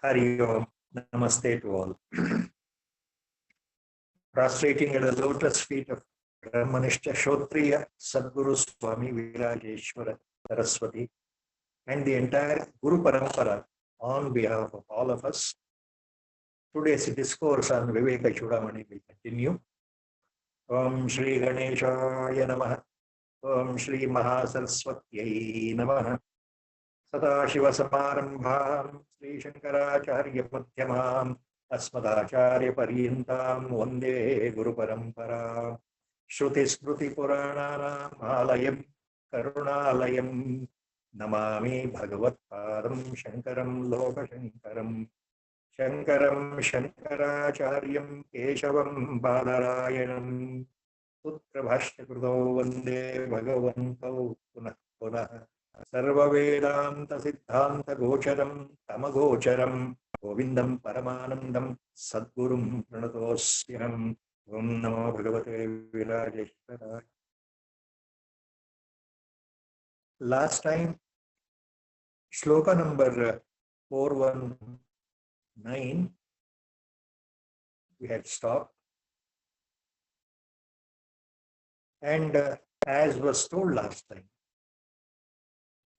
Hari Om. Namaste to all. Prostrating at the lotus feet of Brahmanishta Shotriya Sadguru Swami Virajeshwara Saraswati and the entire Guru Parampara on behalf of all of us. Today's discourse on Viveka Chudamani will continue. Om Shri Ganeshaya Namaha. Om Shri Mahasaraswatyai Namaha. Sadashiva Samarambham Sri Shankaracharya Madhyamam Asmadacharya Paryantam Vande Guru Parampara Shruti Smruti Purananam Alayam Karunalayam Namami Bhagavat Padam Shankaram Loka Shankaram Shankaram Shankaracharyam Keshavam Badarayanam Putra Bhashtakruto Vande Bhagavantau Punah Punah Sarva Vedanta Siddhanta Gocharam Tamagocharam Govindam Paramanandam Sadgurum Pranatosyam Om Namo Bhagavate Virajeshwaraya. Last time, shloka number 419, we had stopped. And as was told last time,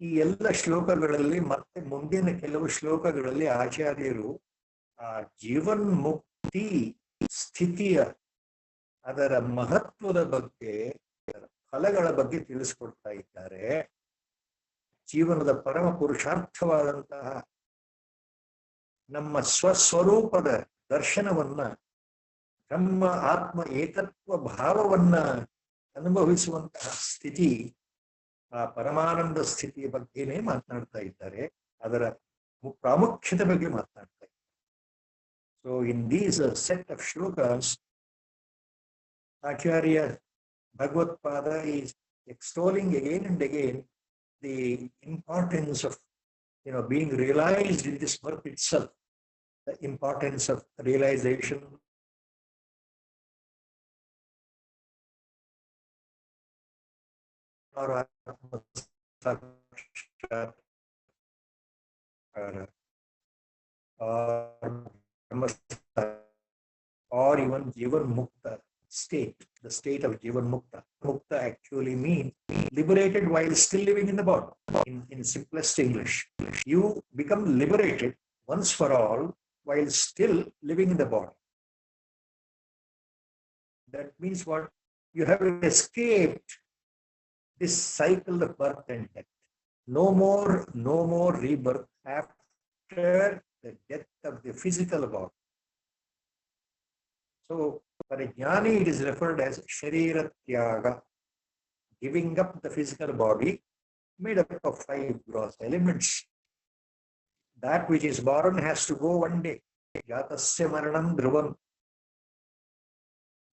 ಈ ಎಲ್ಲ ಶ್ಲೋಕಗಳಲ್ಲಿ ಮತ್ತೆ ಮುಂದಿನ ಕೆಲವು ಶ್ಲೋಕಗಳಲ್ಲಿ ಆಚಾರ್ಯರು ಆ ಜೀವನ್ಮುಕ್ತಿ ಸ್ಥಿತಿಯ ಅದರ ಮಹತ್ವದ ಬಗ್ಗೆ ಫಲಗಳ ಬಗ್ಗೆ ತಿಳಿಸ್ಕೊಡ್ತಾ ಇದ್ದಾರೆ. ಜೀವನದ ಪರಮ ಪುರುಷಾರ್ಥವಾದಂತಹ ನಮ್ಮ ಸ್ವಸ್ವರೂಪದ ದರ್ಶನವನ್ನ, ನಮ್ಮ ಆತ್ಮ ಏಕತ್ವ ಭಾವವನ್ನ ಅನುಭವಿಸುವಂತಹ ಸ್ಥಿತಿ, ಆ ಪರಮಾನಂದ ಸ್ಥಿತಿಯ ಬಗ್ಗೆನೇ ಮಾತನಾಡ್ತಾ ಇದ್ದಾರೆ. ಅದರ ಪ್ರಾಮುಖ್ಯತೆ ಬಗ್ಗೆ ಮಾತನಾಡ್ತಾ ಇದ್ದಾರೆ. So in these set of shlokas, Acharya Bhagavatpada is extolling again and again the importance of being realized in this birth itself, the importance of realization or even Jivan Mukta state, the state of Jivan Mukta. Mukta actually means liberated while still living in the body. In simplest English, you become liberated once for all while still living in the body. That means what? You have escaped this cycle of birth and death. No more rebirth after the death of the physical body. So, for a jnani, it is referred as Sharira Tyaga, giving up the physical body made up of 5 gross elements. That which is born has to go one day. Jatasya Maranam Dhruvam.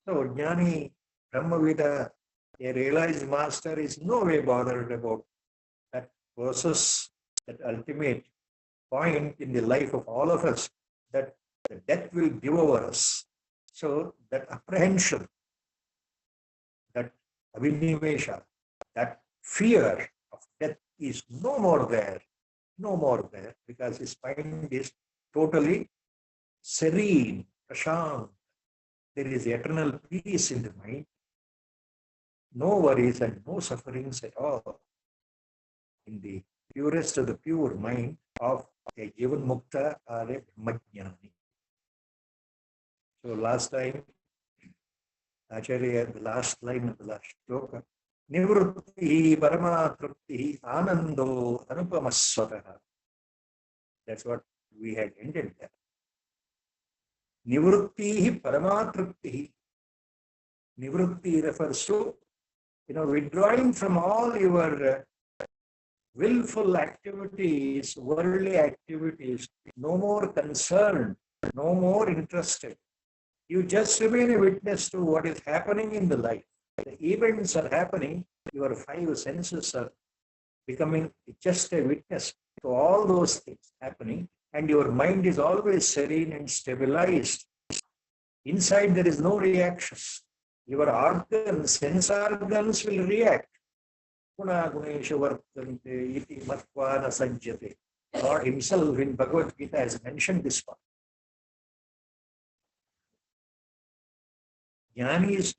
So, jnani, Brahmavida, a realized master, is no way bothered about that process, that ultimate point in the life of all of us, that the death will devour us. So that apprehension, that avinimesha, that fear of death is no more there, because his mind is totally serene, prashant. There is eternal peace in the mind. No worries and no sufferings at all in the purest of the pure mind of a Jivan Mukta or a Brahmajnani. So last time, Acharya, the last line of the last shloka, Nivrutti Paramatrupti Anando Anupamaswataha. That's what we had ended there. Nivrutti Paramatrupti. Nivrutti refers to withdrawing from all your willful activities, worldly activities, no more concerned, no more interested. You just remain a witness to what is happening in the life. The events are happening, your 5 senses are becoming just a witness to all those things happening, and your mind is always serene and stabilized. Inside there is no reactions. Your organs, sense organs will react. Guna gunesha vartante iti matvana sanjyate. Lord himself in Bhagavad Gita has mentioned this one. Jnani is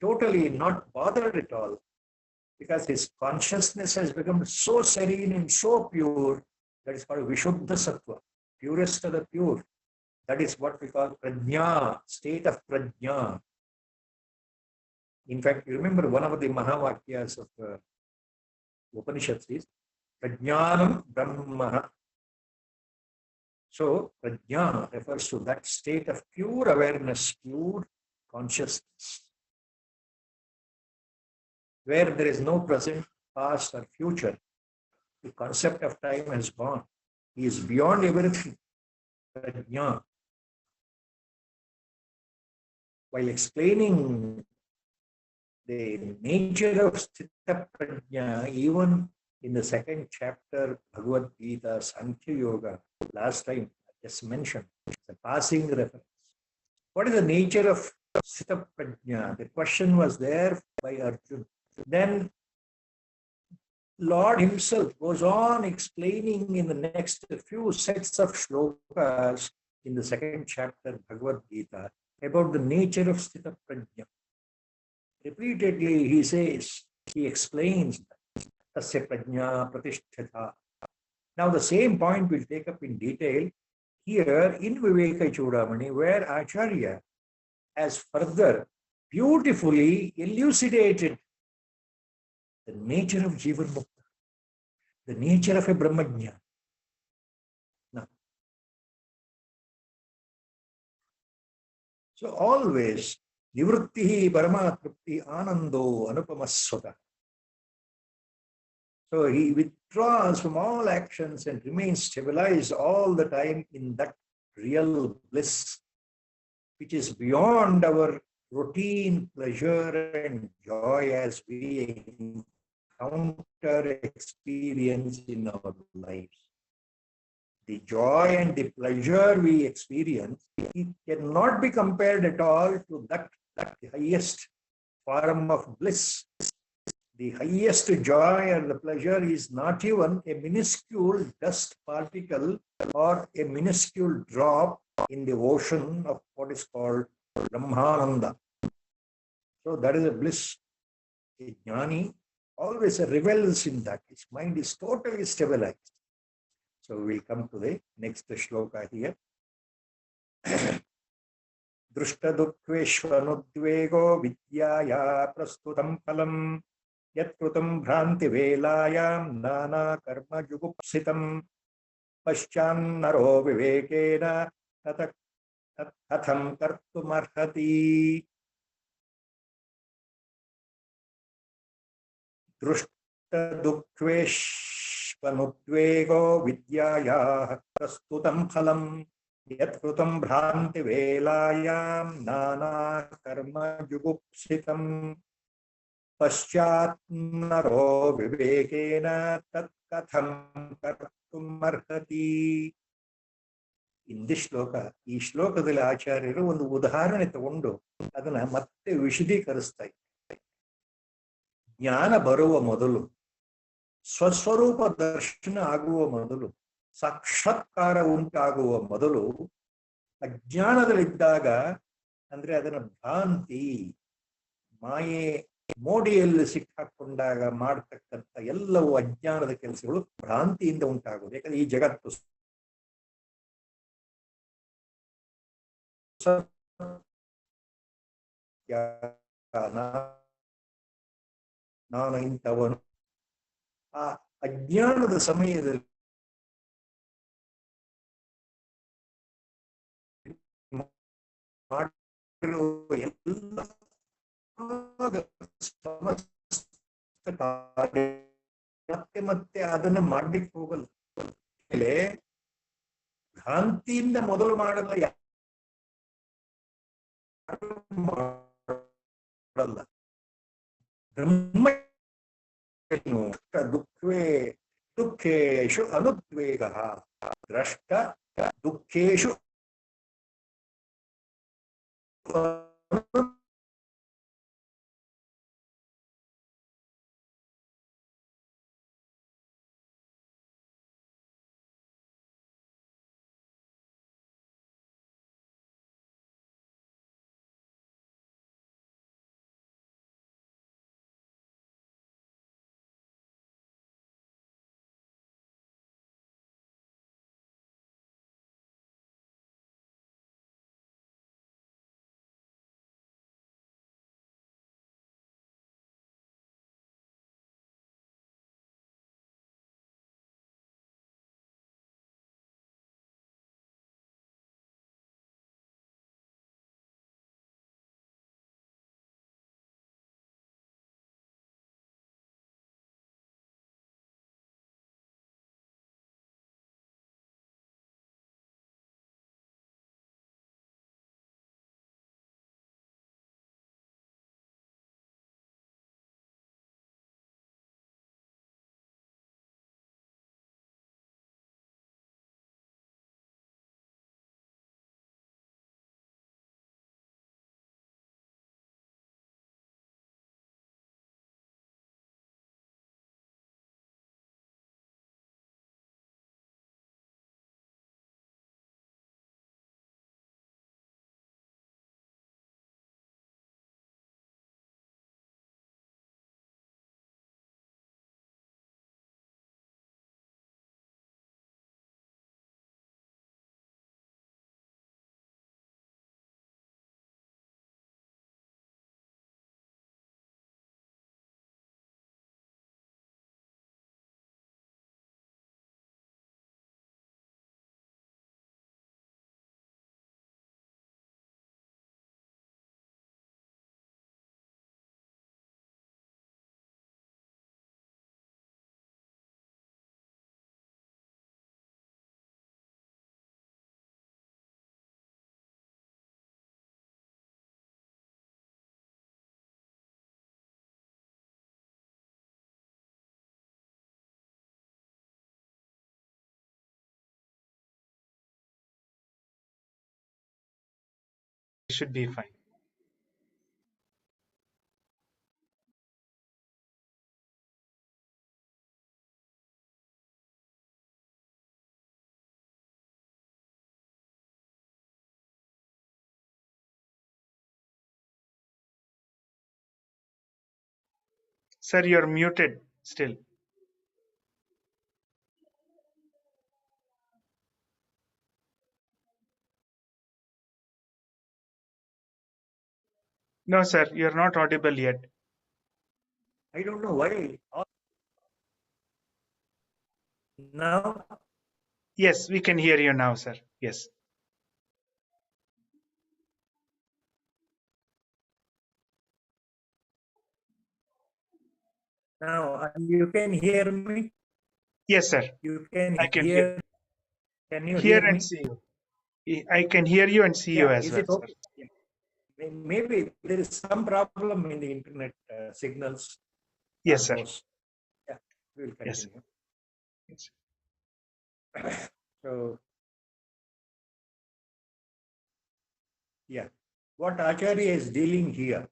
totally not bothered at all because his consciousness has become so serene and so pure. That is called Vishuddha Sattva, purest of the pure. That is what we call prajna, state of prajna. In fact, you remember one of the Mahavakyas of Upanishads is Prajnanam Brahma. So, prajna refers to that state of pure awareness, pure consciousness, where there is no present, past, or future. The concept of time has gone. He is beyond everything. Prajna. While explaining the nature of Sthita Prajna, even in the second chapter, Bhagavad Gita, Sankhya Yoga, last time I just mentioned, it's a passing reference. What is the nature of Sthita Prajna? The question was there by Arjuna. Then Lord himself goes on explaining in the next few sets of shlokas in the second chapter, Bhagavad Gita, about the nature of Sthita Prajna. Repeatedly he says, he explains, Tasya Prajna Pratishthatha. Now the same point we'll take up in detail here in Viveka Chudamani, where Acharya has further beautifully elucidated the nature of Jivan Mukta, the nature of a Brahmajna. Now, so always, Nivrittihi Paramatrupti Anando Anupamaswata. So he withdraws from all actions and remains stabilized all the time in that real bliss, which is beyond our routine pleasure and joy as we encounter experience in our lives. The joy and the pleasure we experience, it cannot be compared at all to that highest form of bliss. The highest joy and the pleasure is not even a minuscule dust particle or a minuscule drop in the ocean of what is called Brahmananda. So that is a bliss. A jnani always revels in that. His mind is totally stabilized. So we'll come to the next shloka here. Drushta dukveshvanudvego vidyaya prastutam phalam yatkrutam bhranti velayam nana karma jugupsitam paschannaro vivekena katham kartumarhati. Drushta dukveshvanudvego vidyaya prastutam phalam yatkrutam bhranti velayam nana karma jugupsitam paschat naro vivekena tat katham kartum arhati. In this shloka, ಈ ಶ್ಲೋಕದಲ್ಲಿ ಆಚಾರ್ಯರು ಒಂದು ಉದಾಹರಣೆ ತಗೊಂಡು ಅದನ್ನ ಮತ್ತೆ ವಿಶದೀಕರಿಸ್ತಾ ಇದ್ದಾರೆ. ಜ್ಞಾನ ಬರುವ ಮೊದಲು, ಸ್ವಸ್ವರೂಪ ದರ್ಶನ ಆಗುವ ಮೊದಲು, ಸಾಕ್ಷಾತ್ಕಾರ ಉಂಟಾಗುವ ಮೊದಲು ಅಜ್ಞಾನದಲ್ಲಿದ್ದಾಗ, ಅಂದ್ರೆ ಅದನ್ನ ಭ್ರಾಂತಿ, ಮಾಯೆ ಮೋಡಿಯಲ್ಲಿ ಸಿಕ್ಕಾಕೊಂಡಾಗ ಮಾಡ್ತಕ್ಕಂಥ ಎಲ್ಲವೂ ಅಜ್ಞಾನದ ಕೆಲಸಗಳು ಭ್ರಾಂತಿಯಿಂದ ಉಂಟಾಗುವುದು. ಯಾಕಂದ್ರೆ ಈ ಜಗತ್ತು ನಾನು ಇಂಥವನು, ಆ ಅಜ್ಞಾನದ ಸಮಯದಲ್ಲಿ ಮಾಡಿರುವ ಎಲ್ಲ ಮತ್ತೆ ಮತ್ತೆ ಅದನ್ನ ಮಾಡ್ಲಿಕ್ಕೆ ಹೋಗಲ್ಲ. ಭ್ರಾಂತಿಯಿಂದ ಮೊದಲು ಮಾಡಲ್ಲ, ಮಾಡಲ್ಲ. ಬ್ರಹ್ಮ ದುಃಖೇಶು ಅನುದ್ವೇಗ ದ್ರಷ್ಟ ದುಃಖೇಶು should be fine. Sir, you're muted still. No, sir, you're not audible yet. I don't know why. Now, Yes, we can hear you now, sir. Yes. now you can hear me. Yes, sir. You can I can hear. hear. Can you Hear hear and me? see you. I can hear you and see you Yeah. as Is well, it sir. okay? Yeah. Maybe there is some problem in the internet signals. Yes, sir. Almost. Yeah. We will Yes. continue. Yes. So, yeah. What Acharya is dealing here.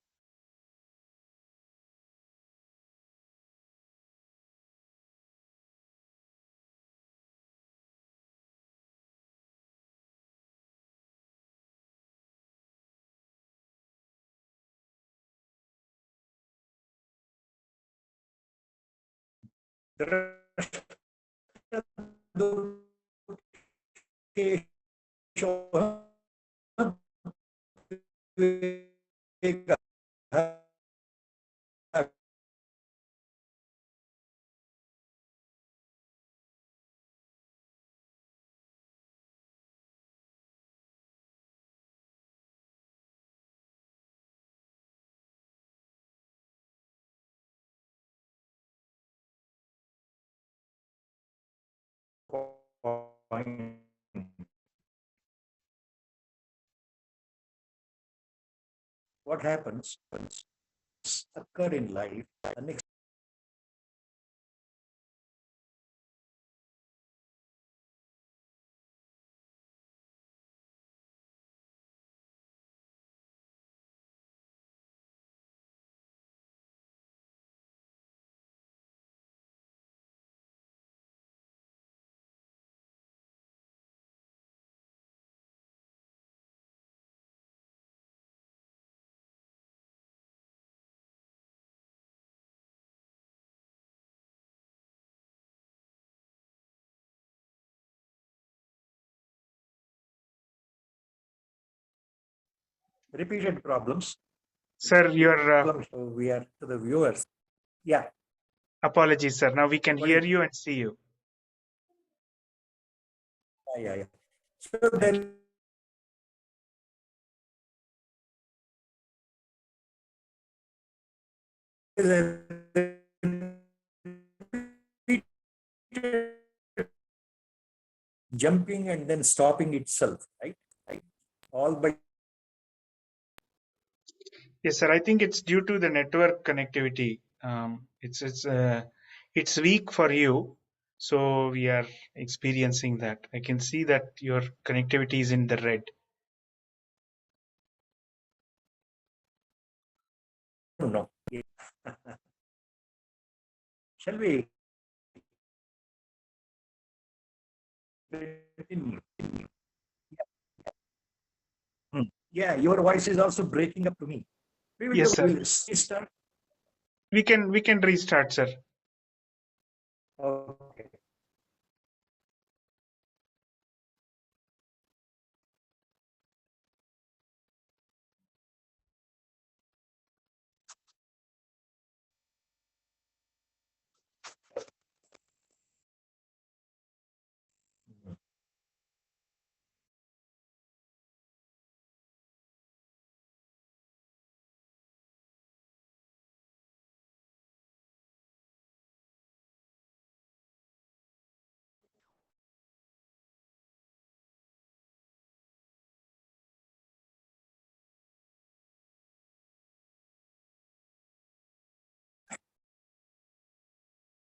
What happens occur in life, repeated problems. Sir, your So we are to the viewers. Yeah. apologies, sir. Now we can What hear is? you and see you. Yeah. So Thank there you. is a jumping and then stopping itself, right? All by Yes, sir. I think it's due to the network connectivity. It's weak for you, so we are experiencing that. I can see that your connectivity is in the red. no. Shall we continue? Hmm. Yeah, your voice is also breaking up to me. Yes, sir. We'll start. We can restart, sir. Okay.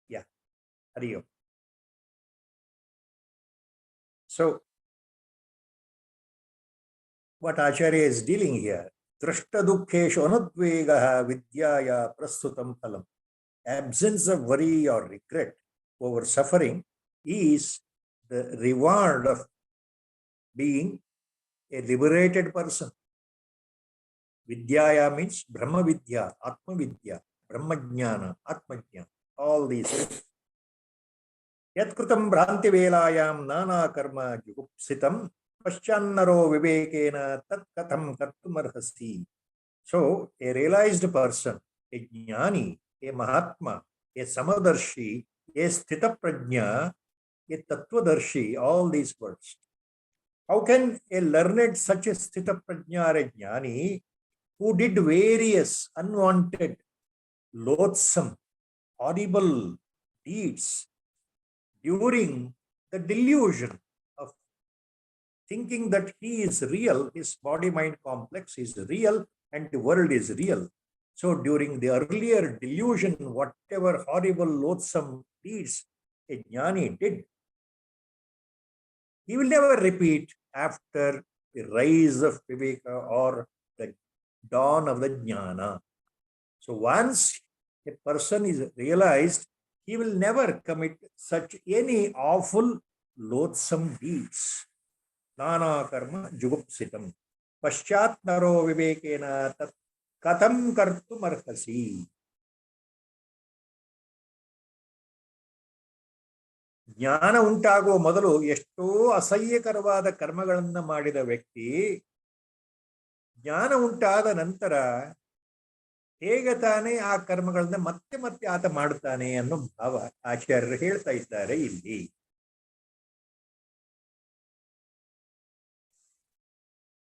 Yeah. Hari Om. So what Acharya is dealing here. Drashta dukkheshu anudvegaha vidyaya prastutam phalam. Absence of worry or regret over suffering is the reward of being a liberated person. Vidyaya means Brahma Vidya, Atma Vidya, Brahma Jnana, Atma Jnana, all these. Yatkrutam Bhranti Velayam Nana Karma Jugupsitam Paschannaro Vivekena Tat Katham Kartumarhasi. So, a realized person, a Jnani, a Mahatma, a Samadarshi, a Sthita Prajna, a Tattvadarshi, all these words. How can a learned such a Sthita Prajna or a Jnani who did various unwanted, loathsome, horrible deeds during the delusion of thinking that he is real, his body-mind complex is real and the world is real. So during the earlier delusion, whatever horrible, loathsome deeds a jnani did, he will never repeat after the rise of Viveka or the dawn of the jnana. So once a person is realized, he will never commit such any awful, loathsome deeds. Nana karma jugupsitam. Paschat naro vivekena tat katham kartum arhasi. ಜ್ಞಾನ ಉಂಟಾಗುವ ಮೊದಲು ಎಷ್ಟೋ ಅಸಹ್ಯಕರವಾದ ಕರ್ಮಗಳನ್ನು ಮಾಡಿದ ವ್ಯಕ್ತಿ ಜ್ಞಾನ ಉಂಟಾದ ನಂತರ ಹೇಗೆ ತಾನೇ ಆ ಕರ್ಮಗಳನ್ನ ಮತ್ತೆ ಮತ್ತೆ ಆತ ಮಾಡುತ್ತಾನೆ ಅನ್ನೋ ಭಾವ ಆಚಾರ್ಯರು ಹೇಳ್ತಾ ಇದ್ದಾರೆ ಇಲ್ಲಿ.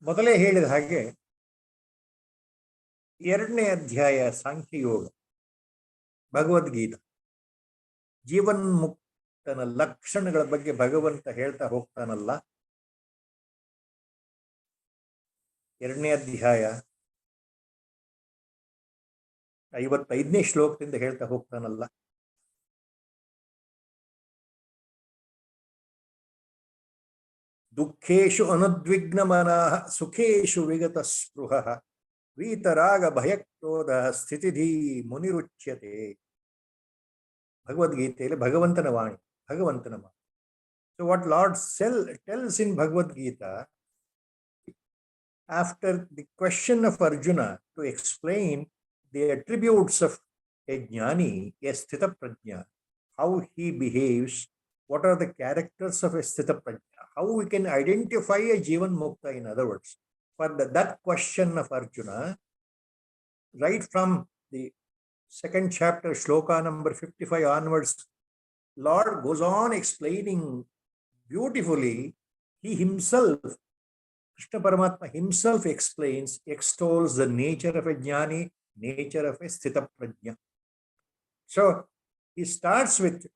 ಮೊದಲೇ ಹೇಳಿದ ಹಾಗೆ 2ನೇ ಅಧ್ಯಾಯ ಸಾಂಖ್ಯಯೋಗ ಭಗವದ್ಗೀತಾ ಜೀವನ್ಮುಕ್ತನ ಲಕ್ಷಣಗಳ ಬಗ್ಗೆ ಭಗವಂತ ಹೇಳ್ತಾ ಹೋಗ್ತಾನಲ್ಲ. 2ನೇ ಅಧ್ಯಾಯ 55ನೇ ಶ್ಲೋಕದಿಂದ ಹೇಳ್ತಾ ಹೋಗ್ತಾನಲ್ಲ. ದುಃಖೇಶು ಅನುದ್ವಿಗ್ನ ಮನಃ ಸುಖೇಶು ವಿಗತ ಸ್ಪೃಹಃ ವೀತರಾಗ ಭಯಕ್ರೋಧ ಸ್ಥಿತಿಧಿ ಮುನಿರುಚ್ಯತೆ. ಭಗವದ್ಗೀತೆಯಲ್ಲಿ ಭಗವಂತನ ವಾಣಿ. So what Lord tells in Bhagavad Gita, after the question of Arjuna to explain the attributes of a jnani, a sthita prajna, how he behaves, what are the characters of a sthita prajna, how we can identify a jivan mukta, in other words. For that question of Arjuna, right from the 2nd chapter, shloka number 55 onwards, Lord goes on explaining beautifully. He himself, Krishna Paramatma himself extols the nature of a jnani, nature of a sthita prajna. So he starts with,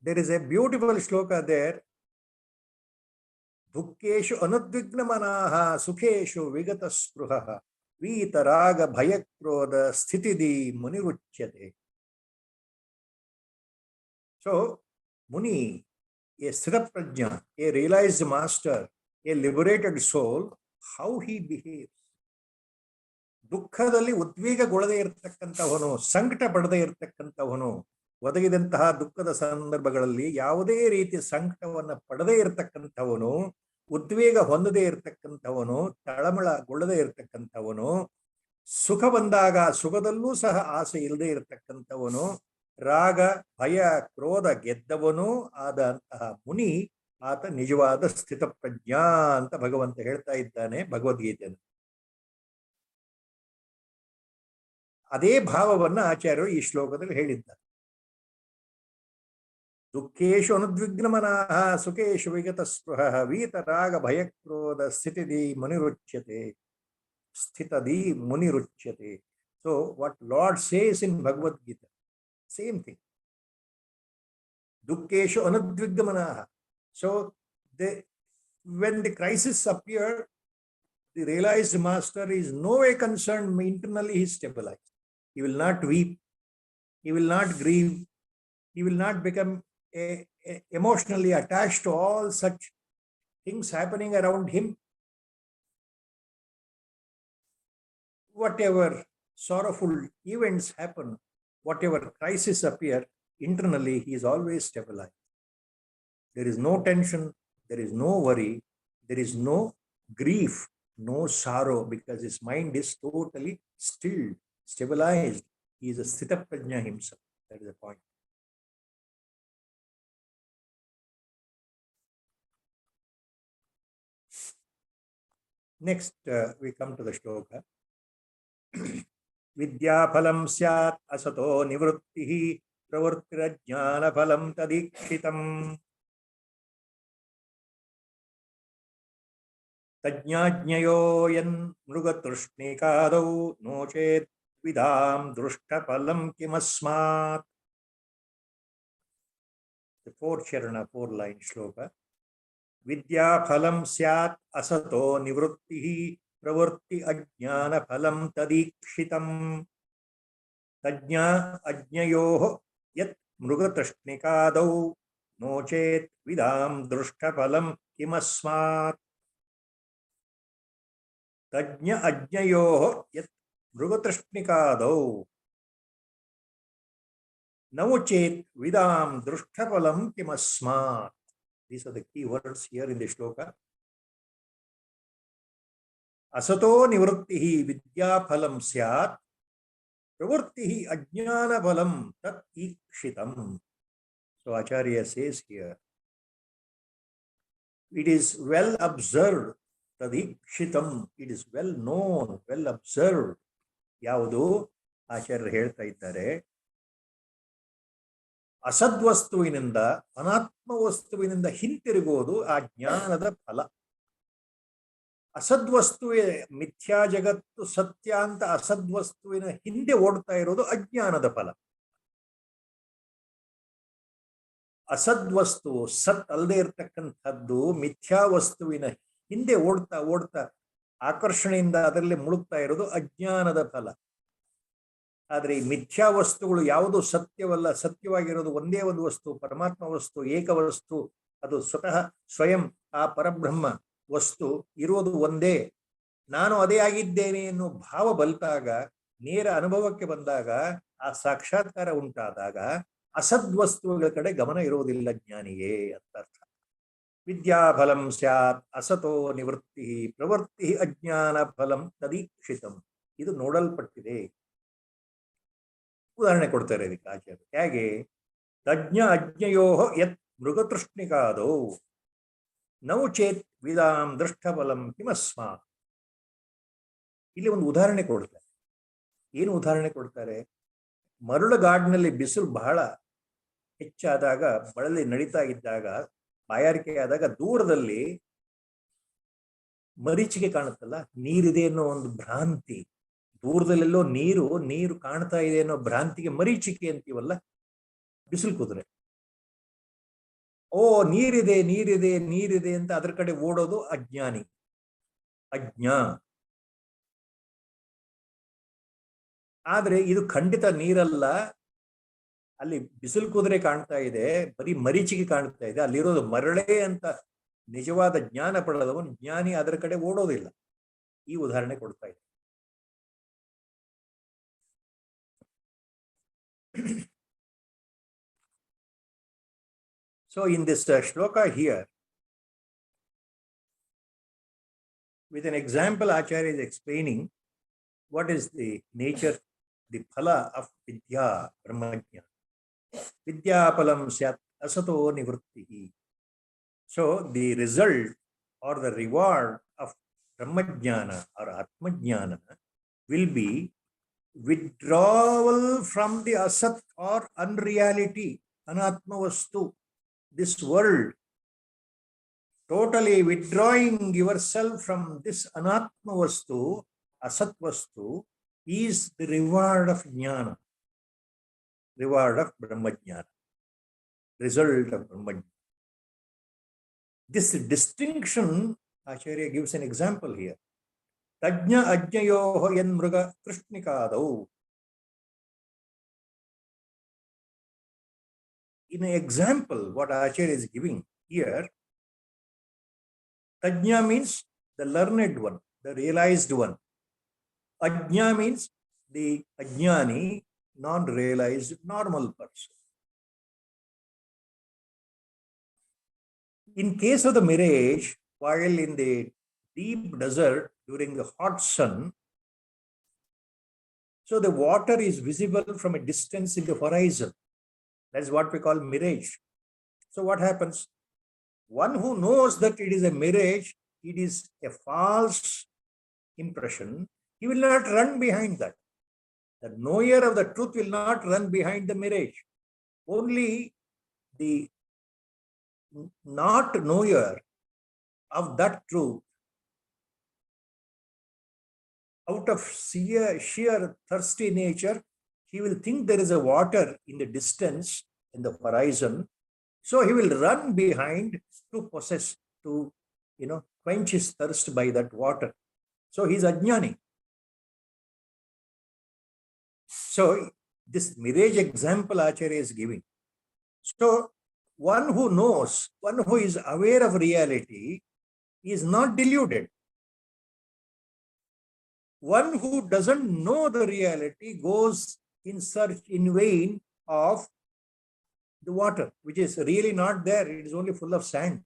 there is a beautiful shloka there. Dukkeshu anudvigna manaha sukheshu vigata spruhaha vitaraga bhayakroda sthitidi muniruchyate. So Muni, a sthita prajna, a realized master, a liberated soul, how he behaves. ದುಃಖದಲ್ಲಿ ಉದ್ವೇಗಗೊಳ್ಳದೇ ಇರತಕ್ಕಂಥವನು, ಸಂಕಟ ಪಡದೇ ಇರತಕ್ಕಂಥವನು, ಒದಗಿದಂತಹ ದುಃಖದ ಸಂದರ್ಭಗಳಲ್ಲಿ ಯಾವುದೇ ರೀತಿಯ ಸಂಕಟವನ್ನು ಪಡದೇ ಇರತಕ್ಕಂಥವನು, ಉದ್ವೇಗ ಹೊಂದದೇ ಇರತಕ್ಕಂಥವನು, ತಳಮಳಗೊಳ್ಳದೇ ಇರತಕ್ಕಂಥವನು, ಸುಖ ಬಂದಾಗ ಸುಖದಲ್ಲೂ ಸಹ ಆಸೆ ಇಲ್ಲದೆ ಇರತಕ್ಕಂಥವನು, ರಾಗ ಭಯ ಕ್ರೋಧ ಗೆದ್ದವನು ಆದಂತಹ ಮುನಿ, ಆತ ನಿಜವಾದ ಸ್ಥಿತ ಪ್ರಜ್ಞಾ ಅಂತ ಭಗವಂತ ಹೇಳ್ತಾ ಇದ್ದಾನೆ ಭಗವದ್ಗೀತೆಯನ್ನು. ಅದೇ ಭಾವವನ್ನ ಆಚಾರ್ಯರು ಈ ಶ್ಲೋಕದಲ್ಲಿ ಹೇಳಿದ್ದಾರೆ. ದುಃಖೇಶು ಅನುದ್ವಿಗ್ನ ಮನಃ ಸುಖೇಶು ವಿಗತ ಸ್ಪೃಹಃ ವೀತರಾಗ ಭಯಕ್ರೋಧ ಸ್ಥಿತಿದಿ ಮುನಿರುಚ್ಯತೆ. ಸ್ಥಿತದಿ ಮುನಿರುಚ್ಯತೆ. So what Lord says in Bhagavad Gita, same thing. Dukkeshu anudvigna manaha. So when the crisis appears, the realized master is no way concerned. Internally he is stabilized. He will not weep. He will not grieve. He will not become emotionally attached to all such things happening around him, whatever sorrowful events happen, whatever crisis appear, internally he is always stabilized. There is no tension, there is no worry, there is no grief, no sorrow, because his mind is totally stilled, stabilized. He is a Sthitaprajna himself. That is the point. Next, we come to the shloka. Vidyaphalam syat asato nivrittihi pravrittirajnanaphalam tadikshitam. Tajñajñayo yan mrugatrushnikadau no chet vidam drushtapalam kimasmat. The fourth charana, four-line shloka. Vidyaphalam syat asato nivrittihi pravritti ajnanaphalam tadikshitam. Tajña ajñayoh yat mrugatrushnikadau no chet vidam drushtapalam kimasmat. Tajña ajñayoh yat mrugatrushnikadau Navochet vidam drushtapalam kimasmat. These are the key words here in the shloka. Asato nivrittihi vidyaphalam syat pravrittihi ajnanaphalam tat ikshitam. So Acharya says here, it is well observed, tad ikshitam, it is well known, well observed. Yavudu Acharya ಹೇಳ್ತಾ ಇದ್ದಾರೆ, ಅಸದ್ವಸ್ತುವಿನಿಂದ ಅನಾತ್ಮ ವಸ್ತುವಿನಿಂದ ಹಿಂತಿರುಗೋದು ಆ ಜ್ಞಾನದ ಫಲ. ಅಸದ್ವಸ್ತುವೆ ಮಿಥ್ಯಾ ಜಗತ್ತು ಸತ್ಯ ಅಂತ ಅಸದ್ವಸ್ತುವಿನ ಹಿಂದೆ ಓಡ್ತಾ ಇರೋದು ಅಜ್ಞಾನದ ಫಲ. ಅಸದ್ವಸ್ತು ಸತ್ ಅಲ್ಲದೆ ಇರತಕ್ಕಂಥದ್ದು ಮಿಥ್ಯಾ ವಸ್ತುವಿನ ಹಿಂದೆ ಓಡ್ತಾ ಓಡ್ತಾ ಆಕರ್ಷಣೆಯಿಂದ ಅದರಲ್ಲಿ ಮುಳುಗ್ತಾ ಇರೋದು ಅಜ್ಞಾನದ ಫಲ. ಆದರೆ ಈ ಮಿಥ್ಯಾ ವಸ್ತುಗಳು ಯಾವುದು ಸತ್ಯವಲ್ಲ, ಸತ್ಯವಾಗಿರೋದು ಒಂದೇ ಒಂದು ವಸ್ತು, ಪರಮಾತ್ಮ ವಸ್ತು, ಏಕವಸ್ತು, ಅದು ಸ್ವತಃ ಸ್ವಯಂ ಆ ಪರಬ್ರಹ್ಮ ವಸ್ತು ಇರೋದು ಒಂದೇ. ನಾನು ಅದೇ ಆಗಿದ್ದೇನೆ ಎನ್ನುವ ಭಾವ ಬಲ್ತಾಗ, ನೇರ ಅನುಭವಕ್ಕೆ ಬಂದಾಗ, ಆ ಸಾಕ್ಷಾತ್ಕಾರ ಉಂಟಾದಾಗ ಅಸದ್ವಸ್ತುಗಳ ಕಡೆ ಗಮನ ಇರುವುದಿಲ್ಲ ಜ್ಞಾನಿಗೆ ಅಂತ ಅರ್ಥ. ವಿದ್ಯಾಫಲಂ ಸ್ಯಾತ್ ಅಸತೋ ನಿವೃತ್ತಿ ಪ್ರವೃತ್ತಿ ಅಜ್ಞಾನ ಫಲಂ ತದೀಕ್ಷಿತಂ. ಇದು ನೋಡಲ್ಪಟ್ಟಿದೆ. ಉದಾಹರಣೆ ಕೊಡ್ತಾರೆ ಇದಕ್ಕೆ ಆಚಾರ್ಯ. ಹೇಗೆ? ತಜ್ಞ ಅಜ್ಞಯೋ ಯತ್ ಮೃಗತೃಷ್ಣಿಕಾದೋ ನೌ ಚೇತ್ ವಿದಾಂ ದೃಷ್ಟಫಲಂ ಕಿಮಸ್ಮಾ. ಇಲ್ಲಿ ಒಂದು ಉದಾಹರಣೆ ಕೊಡ್ತಾರೆ. ಏನು ಉದಾಹರಣೆ ಕೊಡ್ತಾರೆ? ಮರಳುಗಾಡಿನಲ್ಲಿ ಬಿಸಿಲು ಬಹಳ ಹೆಚ್ಚಾದಾಗ, ಬಳಲಿ ನಡೀತಾ ಇದ್ದಾಗ, ಬಾಯಾರಿಕೆ ಆದಾಗ ದೂರದಲ್ಲಿ ಮರೀಚಿಗೆ ಕಾಣುತ್ತಲ್ಲ, ನೀರಿದೆ ಅನ್ನೋ ಒಂದು ಭ್ರಾಂತಿ, ದೂರದಲ್ಲೆಲ್ಲೋ ನೀರು ಕಾಣ್ತಾ ಇದೆ ಅನ್ನೋ ಭ್ರಾಂತಿಗೆ ಮರೀಚಿಕೆ ಅಂತೀವಲ್ಲ, ಬಿಸಿಲು ಕುದುರೆ. ಓ ನೀರಿದೆ ನೀರಿದೆ ನೀರಿದೆ ಅಂತ ಅದ್ರ ಕಡೆ ಓಡೋದು ಅಜ್ಞಾನಿ, ಅಜ್ಞಾ. ಆದ್ರೆ ಇದು ಖಂಡಿತ ನೀರಲ್ಲ, ಅಲ್ಲಿ ಬಿಸಿಲು ಕುದುರೆ ಕಾಣ್ತಾ ಇದೆ, ಬರೀ ಮರೀಚಿಗೆ ಕಾಣ್ತಾ ಇದೆ, ಅಲ್ಲಿರೋದು ಮರಳೇ ಅಂತ ನಿಜವಾದ ಜ್ಞಾನ ಪಡೆದವನು ಜ್ಞಾನಿ ಅದರ ಕಡೆ ಓಡೋದಿಲ್ಲ. ಈ ಉದಾಹರಣೆ ಕೊಡ್ತಾ ಇದೆ. So in this shloka here, with an example, Acharya is explaining what is the nature, the phala of vidya, brahmajna. Vidyapalam syat asato nivrittihi. So the result or the reward of brahmajnana or atmajnana will be withdrawal from the asat or unreality, anatma vastu, this world. Totally withdrawing yourself from this anatma vastu, asat vastu, is the reward of jnana, reward of brahmajnana, result of brahmajnana. This distinction, Acharya gives an example here. Tajña ajñayoh yan mruga krishnikadau. In an example, what Acharya is giving here, Tajna means the learned one, the realized one. Ajna means the ajnani, non-realized, normal person. In case of the mirage, while in the deep desert during the hot sun, so the water is visible from a distance in the horizon. That's what we call mirage. So what happens? One who knows that it is a mirage, it is a false impression, he will not run behind that. The knower of the truth will not run behind the mirage. Only the not knower of that truth, out of sheer thirsty nature, he will think there is a water in the distance, in the horizon. So he will run behind to possess, to quench his thirst by that water. So he is ajnani. So this mirage example Acharya is giving. So one who knows, one who is aware of reality is not deluded. One who doesn't know the reality goes in search in vain of the water, which is really not there. It is only full of sand.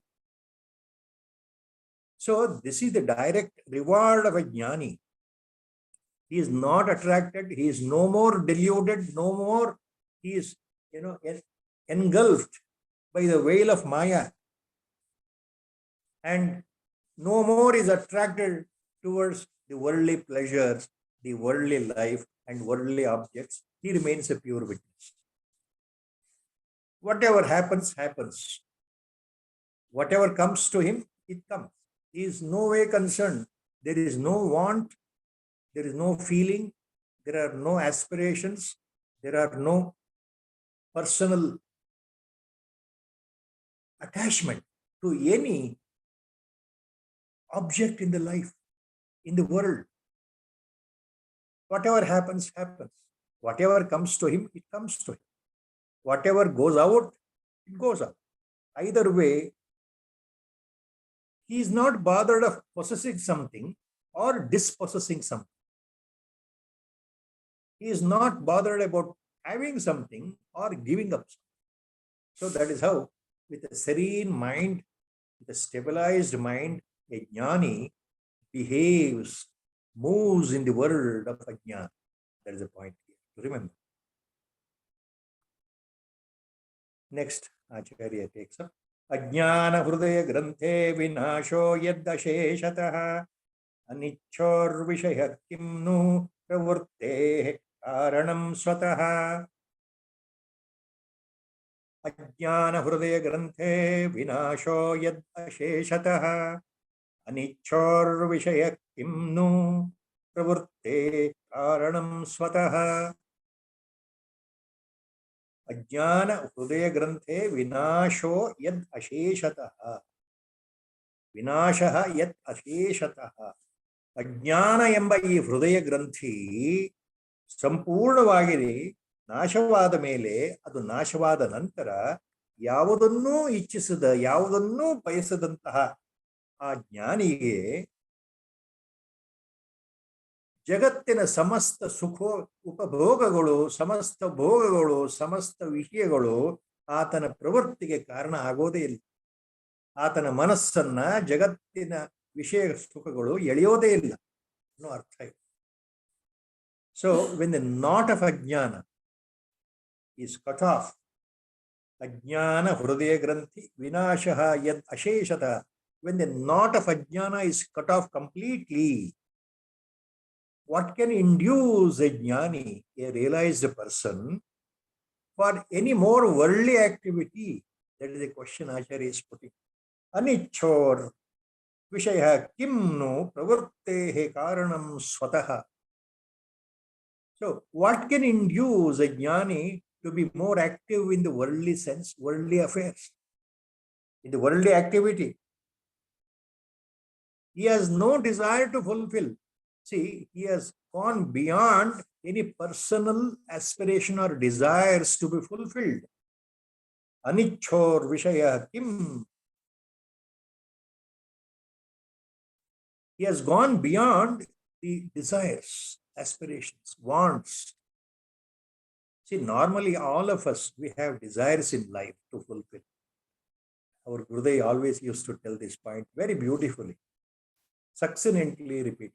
So this is the direct reward of a jnani. He is not attracted. He is no more deluded. No more. He is, engulfed by the veil of Maya. And no more is attracted towards the worldly pleasures, the worldly life, and worldly objects. He remains a pure witness. Whatever happens, happens. Whatever comes to him, it comes. He is no way concerned. There is no want. There is no feeling. There are no aspirations. There are no personal attachment to any object in the life, in the world. Whatever happens, happens. Whatever comes to him, it comes to him. Whatever goes out, it goes out. Either way, he is not bothered of possessing something or dispossessing something. He is not bothered about having something or giving up something. So that is how, with a serene mind, with a stabilized mind, a jnani behaves, moves in the world of ajnana. That is the point here to remember. Next, Acharya takes up. Ajnana hrudaya granthe vinasho yaddasheshatah anichor vishaya kimnu pravurte karanam swatah. Ajnana hrudaya granthe vinasho yaddasheshatah anichor vishaya kimnu pravurte karanam swatah. Ajnana hrudaya granthe vinasho yad asheshatah. Vinashaha yad asheshatah. Ajnana ಎಂಬ ಈ ಹೃದಯ ಗ್ರಂಥಿ ಸಂಪೂರ್ಣವಾಗಿ ನಾಶವಾದ ಮೇಲೆ, ಅದು ನಾಶವಾದ ನಂತರ ಯಾವುದನ್ನೂ ಇಚ್ಛಿಸದ, ಯಾವುದನ್ನೂ ಬಯಸದಂತಹ ಆ ಜ್ಞಾನಿಗೆ ಜಗತ್ತಿನ ಸಮಸ್ತ ಸುಖ ಉಪಭೋಗಗಳು, ಸಮಸ್ತ ಭೋಗಗಳು, ಸಮಸ್ತ ವಿಷಯಗಳು ಆತನ ಪ್ರವೃತ್ತಿಗೆ ಕಾರಣ ಆಗೋದೇ ಇಲ್ಲ. ಆತನ ಮನಸ್ಸನ್ನ ಜಗತ್ತಿನ ವಿಷಯ ಸುಖಗಳು ಎಳೆಯೋದೇ ಇಲ್ಲ ಅನ್ನೋ ಅರ್ಥ ಇದೆ. So when the not of ಅಜ್ಞಾನ is cut off, ajnana hrudaya granthi vinashah yad asheshata. When the knot of ajnana is cut off completely, what can induce a jnani, a realized person, for any more worldly activity? That is the question Acharya is putting. Anichor vishaya kimnu pravurtehe karanam swatah. So what can induce a jnani to be more active in the worldly sense, worldly affairs, in the worldly activity? He has no desire to fulfill. See, he has gone beyond any personal aspiration or desires to be fulfilled. Anichor vishaya kim He has gone beyond the desires, aspirations, wants. See, normally all of us, we have desires in life to fulfill. Our Gurudev always used to tell this point very beautifully, succinctly repeated.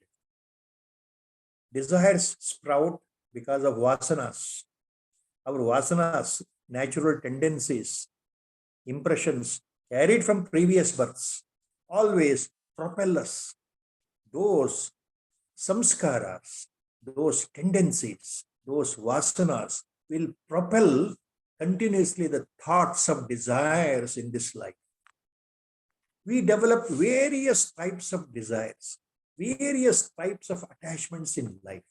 Desires sprout because of vasanas. Our vasanas, natural tendencies, impressions carried from previous births, always propel us. Those samskaras, those tendencies, those vasanas will propel continuously the thoughts of desires in this life. We develop various types of desires, various types of attachments in life.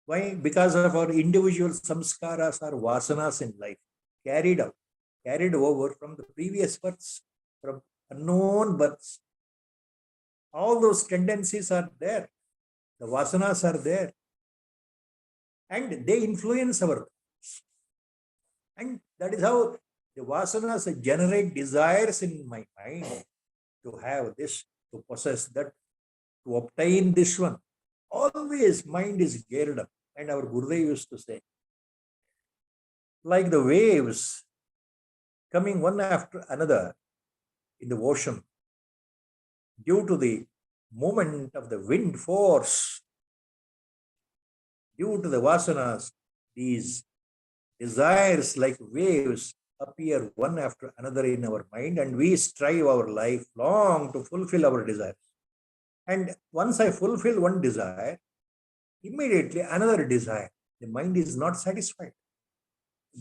Why? Because of our individual samskaras or vasanas in life, carried over from the previous births, from unknown births. All those tendencies are there. The vasanas are there. And they influence our thoughts. And that is how the vasanas generate desires in my mind to have this, to possess that, to obtain this one. Always mind is geared up. And our Gurudev used to say, like the waves coming one after another in the ocean, due to the movement of the wind force, due to the vasanas, these desires like waves appear one after another in our mind, and we strive our life long to fulfill our desires. And once I fulfill one desire, immediately another desire. The mind is not satisfied.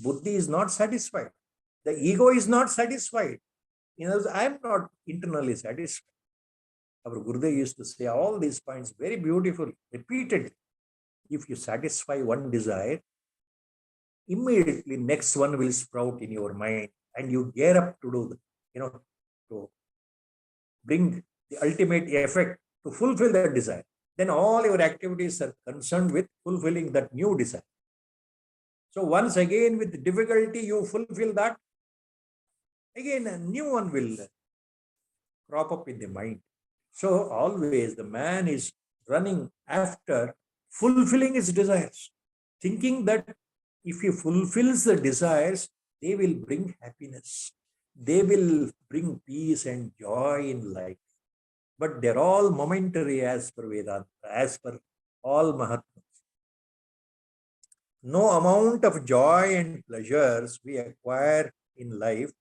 Buddhi is not satisfied. The ego is not satisfied. In other words, I am not internally satisfied. Our Gurudev used to say all these points very beautifully, repeatedly. If you satisfy one desire, immediately next one will sprout in your mind, and you gear up to do, to bring the ultimate effect to fulfill that desire. Then all your activities are concerned with fulfilling that new desire. So once again with difficulty you fulfill that, again a new one will crop up in the mind. So always the man is running after fulfilling his desires, thinking that if he fulfills the desires, they will bring happiness. They will bring peace and joy in life. But they're all momentary as per Vedanta, as per all Mahatmas. No amount of joy and pleasures we acquire in life,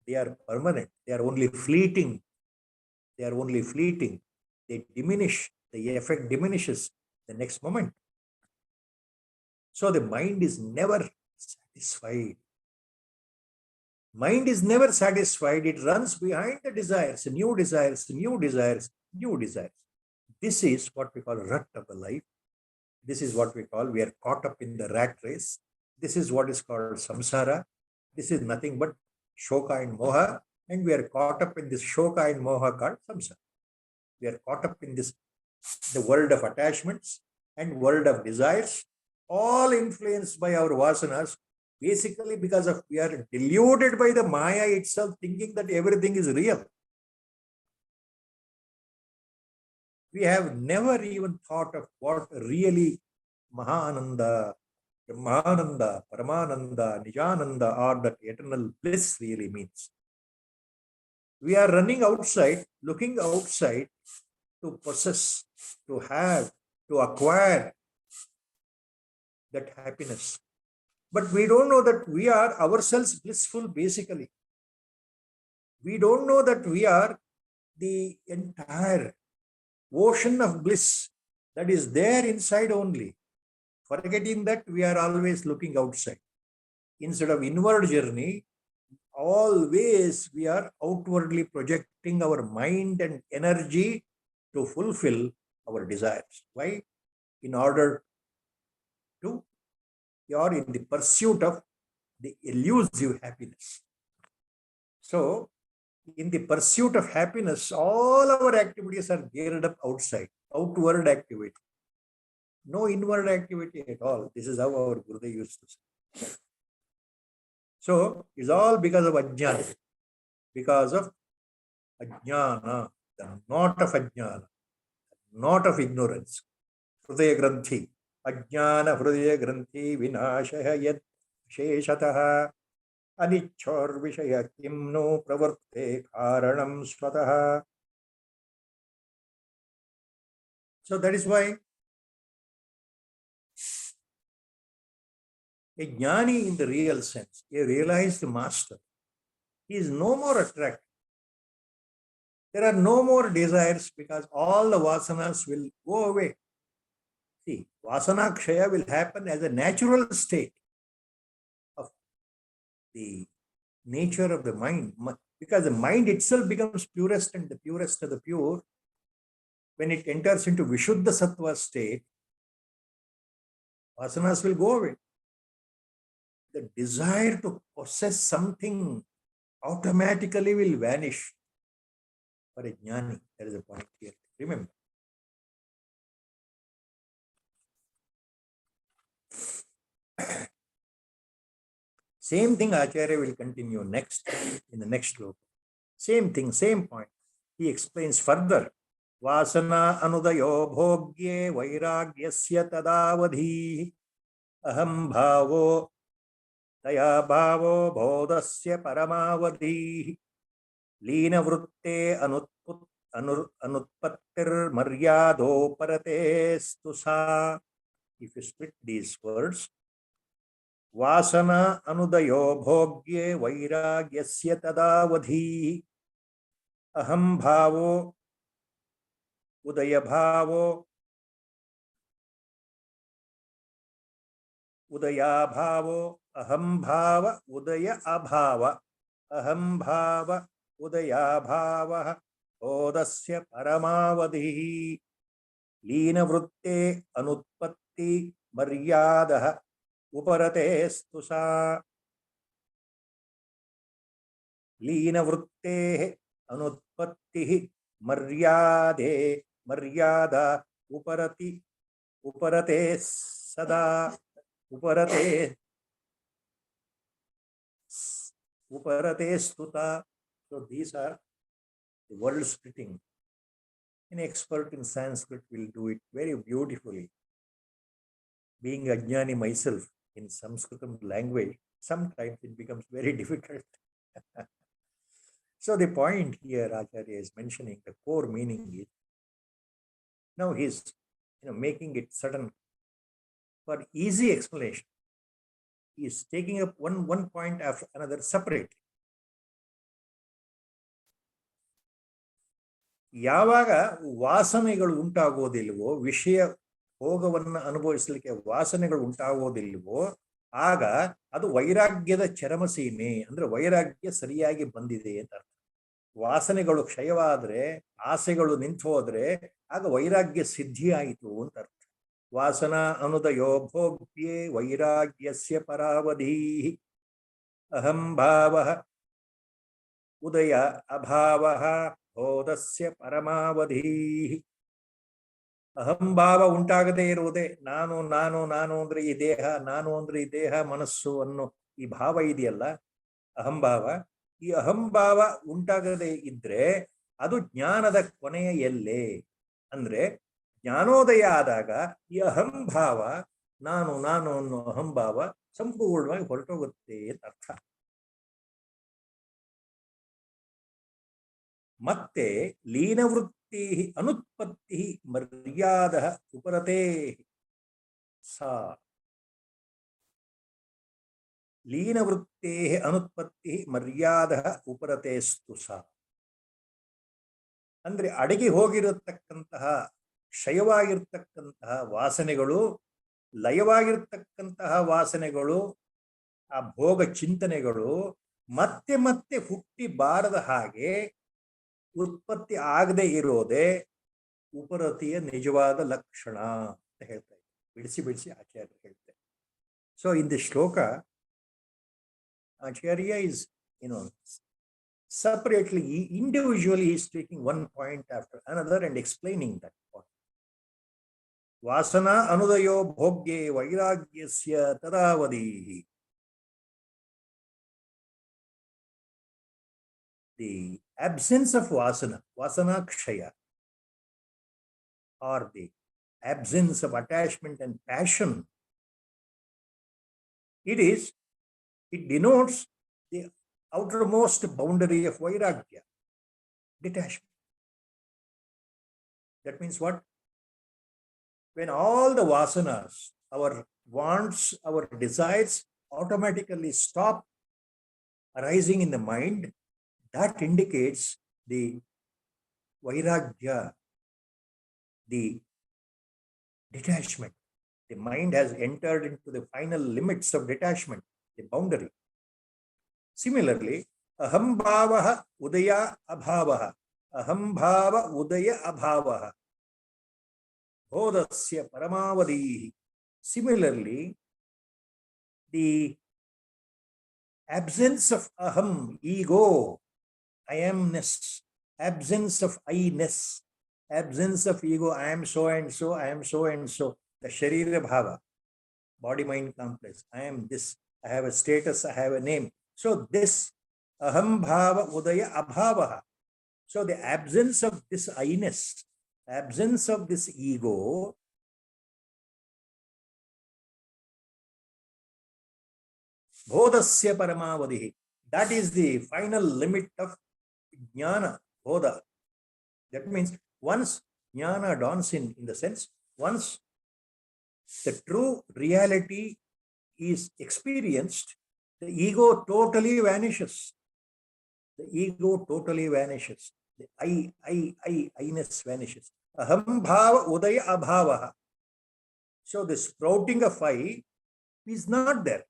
they are permanent. They are only fleeting. They are only fleeting. They diminish. The effect diminishes the next moment. So the mind is never satisfied. Mind is never satisfied. It runs behind the desires, new desires, new desires, new desires. This is what we call rut of the life. This is what we call, we are caught up in the rat race. This is what is called samsara. This is nothing but shoka and moha. And we are caught up in this shoka and moha called samsara. We are caught up in this, the world of attachments and world of desires, all influenced by our vasanas, basically because of we are deluded by the maya itself, thinking that everything is real. We have never even thought of what really Mahananda, Brahmananda, Paramananda, Nijananda, or that eternal bliss really means. We are running outside, looking outside to possess, to have, to acquire that happiness. But we don't know that we are ourselves blissful basically. We don't know that we are the entire ocean of bliss that is there inside only. Forgetting that we are always looking outside. Instead of inward journey, always we are outwardly projecting our mind and energy to fulfill our desires. Why? In order to, you are in the pursuit of the elusive happiness. So, in the pursuit of happiness, all our activities are geared up outside, outward activity. No inward activity at all. This is how our Gurudev used to say. So, it's all because of ajnana. Because of ajnana. the knot of ajnana, knot of ignorance. Hrudaya granthi, ajnana hrudaya granthi vinashaya yad sheshataha anichor vishaya kimno pravarte karanam swataha. So that is why a jnani in the real sense, a realized master, he is no more attracted. There are no more desires because all the vasanas will go away. See, vasana kshaya will happen as a natural state of the nature of the mind, because the mind itself becomes purest and the purest of the pure. When it enters into Vishuddha Sattva state, vasanas will go away. The desire to possess something automatically will vanish for a jnani. There is a point here. Remember. Same thing Acharya will continue next in the next sloka. Same thing, same point. He explains further. Vasana anudayo bhogye vairagyasya tadavadhi aham bhavo daya bhavo bodhasya paramavadhi lina vrutte anutpattir maryado parate stusa. If you split these words, Vasana anudayo bhogye vairagyasya tadavadhi aham bhavo udaya bhavo udaya bhavo aham bhava udaya abhava aham bhava udaya bhava bodhasya paramavadhi lina vrutte anutpatti maryadaha uparate stusa. Lina vrutte anutpatti maryada uparate sada uparate stuta. So these are the word splitting. An expert in Sanskrit will do it very beautifully. Being a jnani myself in Sanskrit language, sometimes it becomes very difficult. So the point here Acharya is mentioning, the core meaning is, now he's making it sudden for easy explanation. He is taking up one point after another separately. ಯಾವಾಗ ವಾಸನೆಗಳು ಉಂಟಾಗೋದಿಲ್ವೋ, ವಿಷಯ ಭೋಗವನ್ನು ಅನುಭವಿಸಲಿಕ್ಕೆ ವಾಸನೆಗಳು ಉಂಟಾಗೋದಿಲ್ವೋ, ಆಗ ಅದು ವೈರಾಗ್ಯದ ಚರಮಸೀಮೆ, ಅಂದ್ರೆ ವೈರಾಗ್ಯ ಸರಿಯಾಗಿ ಬಂದಿದೆ ಅಂತ ಅರ್ಥ. ವಾಸನೆಗಳು ಕ್ಷಯವಾದ್ರೆ, ಆಸೆಗಳು ನಿಂತು ಹೋದ್ರೆ, ಆಗ ವೈರಾಗ್ಯ ಸಿದ್ಧಿ ಆಯಿತು ಅಂತ ಅರ್ಥ. ವಾಸನಾ ಅನುದಯೋ ಭೋಗ್ಯೆ ವೈರಾಗ್ಯಸ್ಯ ಪರಾವಧಿ ಅಹಂ ಭಾವ ಉದಯ ಅಭಾವ ಬೋಧಸ್ಯ ಪರಮಾವಧಿ. ಅಹಂಭಾವ ಉಂಟಾಗದೇ ಇರುವುದೇ, ನಾನು ನಾನು ನಾನು ಅಂದ್ರೆ ಈ ದೇಹ, ನಾನು ಅಂದ್ರೆ ಈ ದೇಹ ಮನಸ್ಸು ಅನ್ನೋ ಈ ಭಾವ ಇದೆಯಲ್ಲ, ಅಹಂಭಾವ. ಈ ಅಹಂಭಾವ ಉಂಟಾಗದೇ ಇದ್ರೆ ಅದು ಜ್ಞಾನದ ಕೊನೆಯ ಎಲ್ಲೆ. ಅಂದ್ರೆ ಜ್ಞಾನೋದಯ ಆದಾಗ ಈ ಅಹಂಭಾವ, ನಾನು ನಾನು ಅನ್ನೋ ಅಹಂಭಾವ ಸಂಪೂರ್ಣವಾಗಿ ಹೊರಟೋಗುತ್ತೆ ಅಂತ ಅರ್ಥ. ಮತ್ತೆ ಲೀನವೃತ್ತಿ ಅನುತ್ಪತ್ತಿ ಮರ್ಯಾದ ಉಪರತೆ ಸಾ. ಲೀನವೃತ್ತೇ ಅನುತ್ಪತ್ತಿ ಮರ್ಯಾದ ಉಪರತೆಸ್ತು ಸಾ. ಅಂದ್ರೆ ಅಡಗಿ ಹೋಗಿರತಕ್ಕಂತಹ, ಕ್ಷಯವಾಗಿರ್ತಕ್ಕಂತಹ ವಾಸನೆಗಳು, ಲಯವಾಗಿರ್ತಕ್ಕಂತಹ ವಾಸನೆಗಳು, ಆ ಭೋಗ ಚಿಂತನೆಗಳು ಮತ್ತೆ ಮತ್ತೆ ಹುಟ್ಟಿ ಬಾರದ ಹಾಗೆ ಉತ್ಪತ್ತಿ ಆಗದೆ ಇರೋದೇ ಉಪರತಿಯ ನಿಜವಾದ ಲಕ್ಷಣ ಅಂತ ಹೇಳ್ತಾರೆ. ಬಿಡಿಸಿ ಬಿಡಿಸಿ ಆಚಾರ್ಯ ಹೇಳ್ತಾರೆ. ಸೊ ಇನ್ ದಿ ಶ್ಲೋಕ Acharya is, separately, individually, he is taking one point after another and explaining that point. Vasana anudayo bhogye vairagyasya tadavadihi. The absence of vasana, vasana kshaya, or the absence of attachment and passion, it denotes the outermost boundary of vairagya, detachment. That means what? When all the vasanas, our wants, our desires automatically stop arising in the mind, that indicates the vairagya, the detachment. The mind has entered into the final limits of detachment, the boundary. Similarly, aham bhavaha udaya abhavaha, aham bhava udaya abhavaha, bodhasya paramavadihi. Similarly, the absence of aham, ego, I amness, absence of I-ness, absence of ego, I am so and so, I am so and so, the sharira bhava, body-mind complex, I am this, I have a status, I have a name. So this aham bhava udaya abhavaha. So the absence of this I-ness, absence of this ego, bodhasya paramavadihi, that is the final limit of jnana, bodha. That means once jnana dawns in the sense, once the true reality is experienced, the ego totally vanishes. The ego totally vanishes. The I-ness vanishes. Aham bhava udaya abhavaha. So the sprouting of I is not there.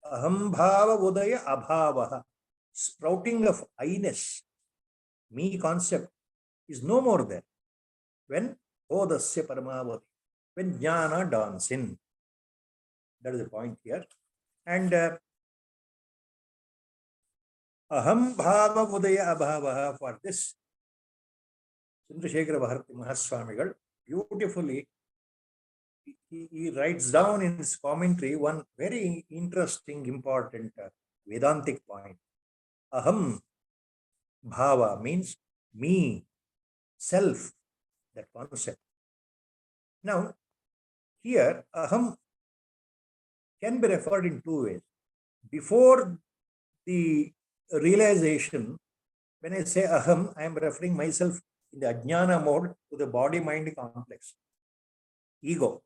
Aham bhava udaya abhavaha. Sprouting of I-ness, me concept, is no more there. When bodhasya paramavati, when jnana dawns in. That is the point here. And aham bhava udaya abhavaha, for this, Chandrasekhara Bharati Mahaswamigal beautifully he writes down in his commentary one very interesting, important Vedantic point. Aham bhava means me, self, that concept. Now, here aham can be referred in two ways. Before the realization, when I say aham, I am referring myself in the ajnana mode to the body-mind complex, ego.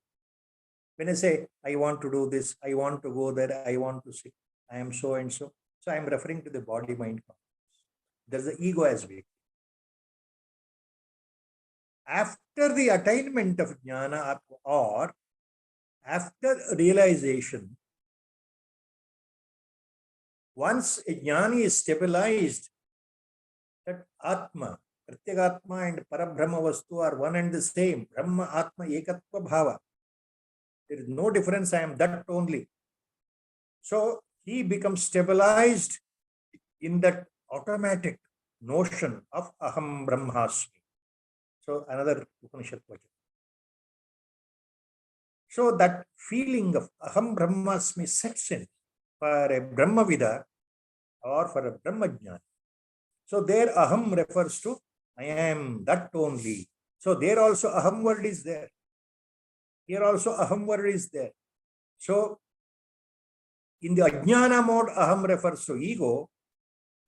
When I say, I want to do this, I want to go there, I want to see, I am so and so. So I am referring to the body-mind complex. There's the ego as well. After the attainment of jnana or after realization, once a jnani is stabilized, that Atma, Pratyagatma and Parabrahma Vastu are one and the same. Brahma, Atma, Ekatva Bhava. There is no difference, I am that only. So he becomes stabilized in that automatic notion of Aham Brahmasmi. So another Upanishad question. So that feeling of Aham Brahmasmi sets in for a Brahmavida or for a Brahmajnani. So there aham refers to I am that only. So there also aham word is there. Here also aham word is there. So in the ajnana mode aham refers to ego.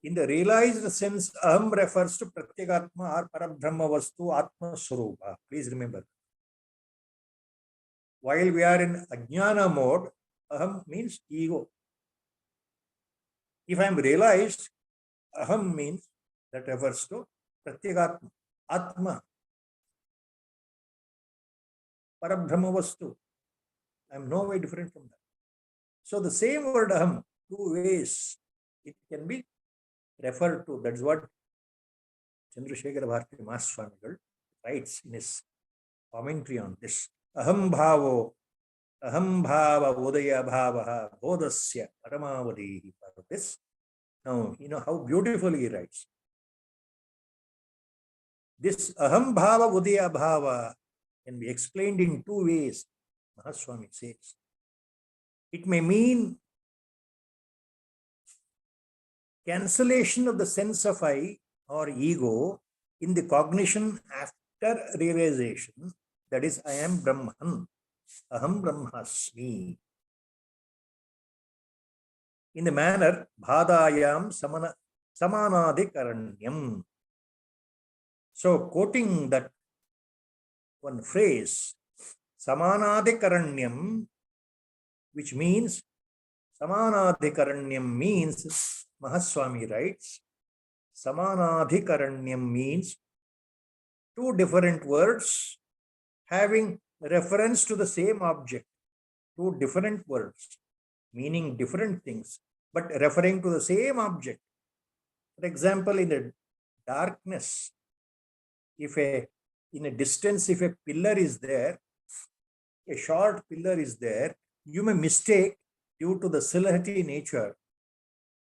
In the realized sense aham refers to pratyagatma or parabrahma vastu atma swarupa. Please remember. While we are in ajnana mode, aham means ego. If I am realized, aham means that refers to pratyagatma, atma, parabrahma vastu. I am no way different from that. So the same word aham, two ways it can be referred to. That's what Chandrasekhara Bharati Mahaswamigal writes in his commentary on this. Aham bhava udaya bhavaha bodhasya paramavadihi. This. Now, you know how beautifully he writes. This aham bhava udaya bhava can be explained in two ways, Mahaswami says. It may mean cancellation of the sense of I or ego in the cognition after realization, that is, I am Brahman, Aham Brahmasmi. In the manner, Bhadayam Samanadikaranyam. So, quoting that one phrase, Samanadikaranyam, which means, Samanadikaranyam means, Mahaswami writes, Samanadikaranyam means two different words having reference to the same object, two different words meaning different things, but referring to the same object. For example, in the darkness, in a distance, if a pillar is there, a short pillar is there, you may mistake, due to the silhouette nature,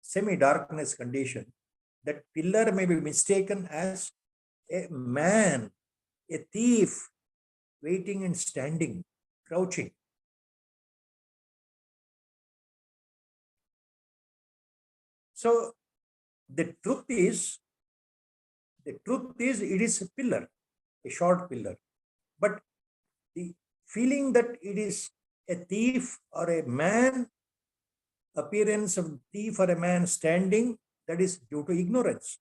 semi-darkness condition, that pillar may be mistaken as a man, a thief, waiting and standing, crouching. So the truth is, it is a pillar, a short pillar. But the feeling that it is a thief or a man, appearance of thief or a man standing, that is due to ignorance.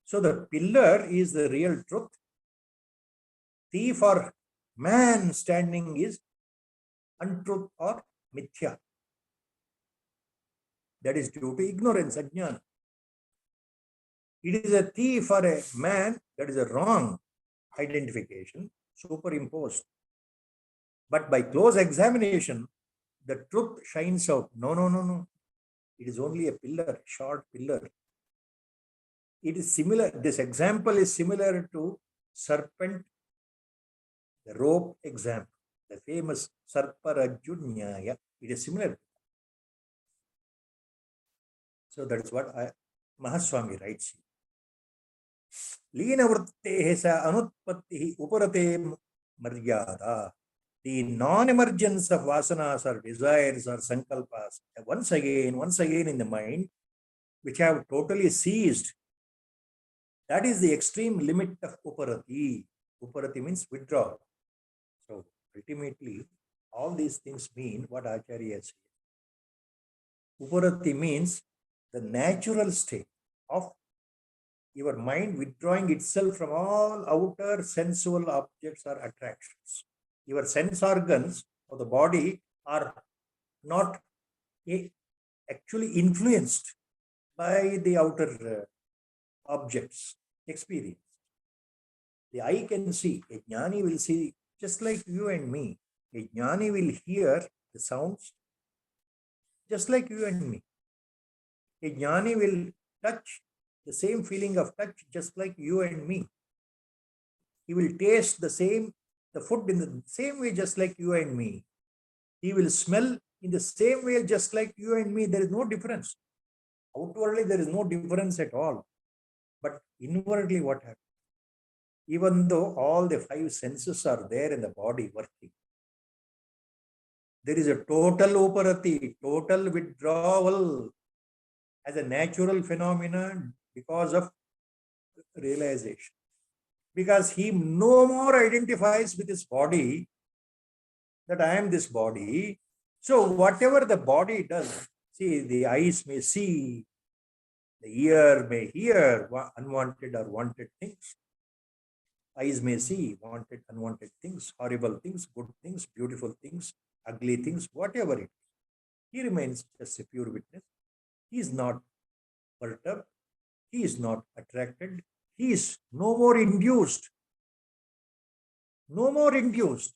So the pillar is the real truth. Thief or man standing is untruth or mithya. That is due to ignorance, ajnana. It is a thief or a man, that is a wrong identification, superimposed. But by close examination, the truth shines out. No. It is only a pillar, short pillar. It is similar. This example is similar to serpent, the rope example, the famous Sarparajjunyaya. It is similar. So that is what Mahaswami writes. Lina vrittehe sa anutpattihi uparate maryada. The non-emergence of vasanas or desires or sankalpas, once again in the mind, which have totally ceased, that is the extreme limit of uparati. Uparati means withdrawal. So ultimately, all these things mean what Acharya says. Uparati means the natural state of your mind withdrawing itself from all outer sensual objects or attractions. Your sense organs of the body are not actually influenced by the outer objects, experience. The eye can see, a jnani will see just like you and me. A jnani will hear the sounds just like you and me. A jnani will touch the same feeling of touch just like you and me. He will taste the food in the same way just like you and me. He will smell in the same way just like you and me. There is no difference. Outwardly, there is no difference at all. But inwardly, what happens? Even though all the five senses are there in the body working, there is a total uparati, total withdrawal as a natural phenomenon because of realization. Because he no more identifies with his body, that I am this body. So whatever the body does, see, the eyes may see, the ear may hear unwanted or wanted things. Eyes may see wanted, unwanted things, horrible things, good things, beautiful things, ugly things, whatever it is. He remains just a pure witness. He is not perturbed. He is not attracted. He is no more induced. No more induced.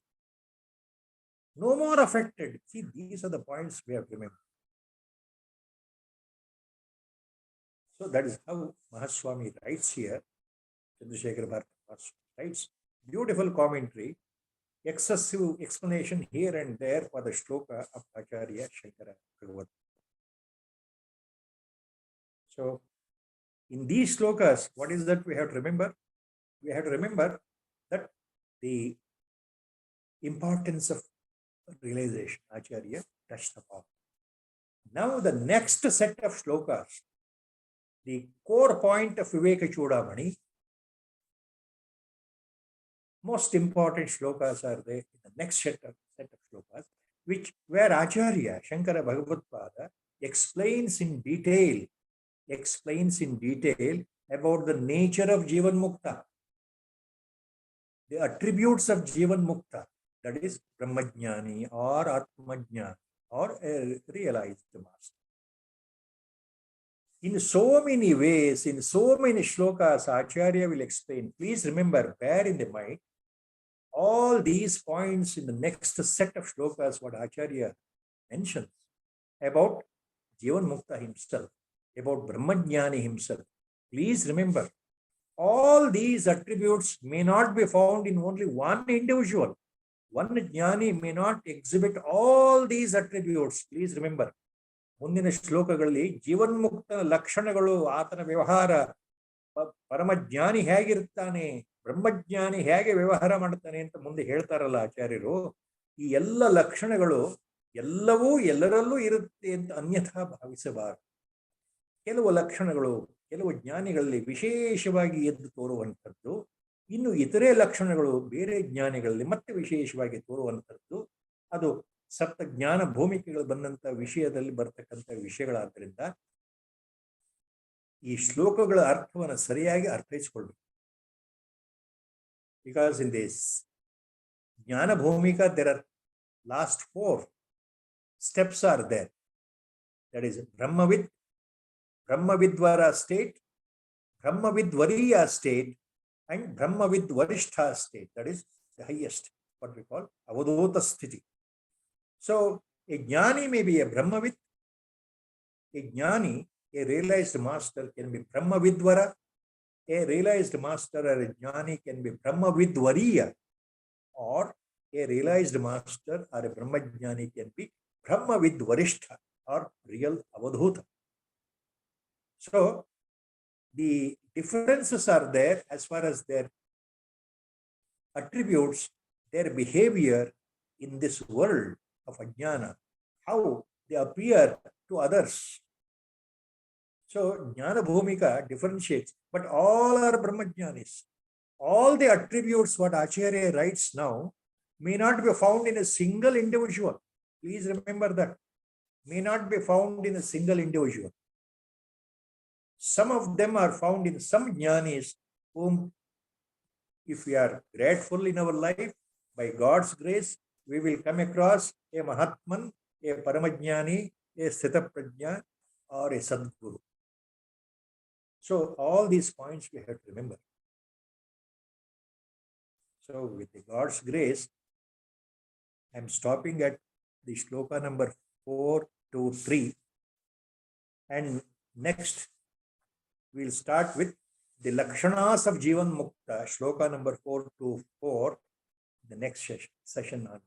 No more affected. See, these are the points we have to remember. So that is how Mahaswami writes here. Chandrasekhar Bharata writes. Beautiful commentary. Excessive explanation here and there for the shloka of Acharya Shankara Bhagavad. So, in these shlokas, what is that we have to remember? We have to remember that the importance of realization, Acharya touched upon. Now, the next set of shlokas, the core point of Viveka Chudamani, most important shlokas are there in the next set of shlokas, where Acharya Shankara Bhagavatpada explains in detail about the nature of Jivan Mukta, the attributes of Jivan Mukta, that is Brahmajnani or Atmajnani or a realized master. In so many ways, in so many shlokas, Acharya will explain. Please remember, bear in the mind, all these points in the next set of shlokas, what Acharya mentions about Jivan Mukta himself, about Brahmajnani himself. Please remember, all these attributes may not be found in only one individual. One Jnani may not exhibit all these attributes. Please remember, ಮುಂದಿನ ಶ್ಲೋಕಗಳಲ್ಲಿ ಜೀವನ್ಮುಕ್ತ ಲಕ್ಷಣಗಳು, ಆತನ ವ್ಯವಹಾರ, ಪರಮಜ್ಞಾನಿ ಹೇಗಿರ್ತಾನೆ, ಬ್ರಹ್ಮಜ್ಞಾನಿ ಹೇಗೆ ವ್ಯವಹಾರ ಮಾಡ್ತಾನೆ ಅಂತ ಮುಂದೆ ಹೇಳ್ತಾರಲ್ಲ ಆಚಾರ್ಯರು. ಈ ಎಲ್ಲ ಲಕ್ಷಣಗಳು ಎಲ್ಲವೂ ಎಲ್ಲರಲ್ಲೂ ಇರುತ್ತೆ ಅಂತ ಅನ್ಯಥಾ ಭಾವಿಸಬಾರದು. ಕೆಲವು ಲಕ್ಷಣಗಳು ಕೆಲವು ಜ್ಞಾನಿಗಳಲ್ಲಿ ವಿಶೇಷವಾಗಿ ಎದ್ದು ತೋರುವಂಥದ್ದು, ಇನ್ನು ಇತರೆ ಲಕ್ಷಣಗಳು ಬೇರೆ ಜ್ಞಾನಿಗಳಲ್ಲಿ ಮತ್ತೆ ವಿಶೇಷವಾಗಿ ತೋರುವಂಥದ್ದು. ಅದು ಸಪ್ತ ಜ್ಞಾನ ಭೂಮಿಕೆಗಳು ಬಂದಂತ ವಿಷಯದಲ್ಲಿ ಬರ್ತಕ್ಕಂಥ ವಿಷಯಗಳಾದ್ದರಿಂದ ಈ ಶ್ಲೋಕಗಳ ಅರ್ಥವನ್ನು ಸರಿಯಾಗಿ ಅರ್ಥೈಸಿಕೊಳ್ಬೇಕು. ಬಿಕಾಸ್ ಇನ್ ದಿಸ್ ಜ್ಞಾನ Bhoomika there are last 4 steps are there. That is Brahmavidvara state, Brahmavidvariya state, and Brahmavidvarishtha state. That is the highest, what we call Avadhuta Sthiti. So a jnani may be a Brahmavid, a jnani, a realized master can be Brahmavidvara, a realized master or a jnani can be Brahmavidvariya, or a realized master or a Brahmajnani can be Brahmavidvarishtha or real Avadhuta. So the differences are there as far as their attributes, their behavior in this world of ajnana, how they appear to others. So Jnana Bhumika differentiates, but all are Brahmajnanis. All the attributes what Acharya writes now may not be found in a single individual. Please remember that. May not be found in a single individual. Some of them are found in some jnanis whom, if we are grateful in our life, by God's grace, we will come across a Mahatman, a Paramajnani, a Sthitaprajna, or a Sadguru. So all these points we have to remember. So with the God's grace, I am stopping at the shloka number 4 to 3. And next, we'll start with the Lakshanas of Jivan Mukta, shloka number 4 to 4, the next session on.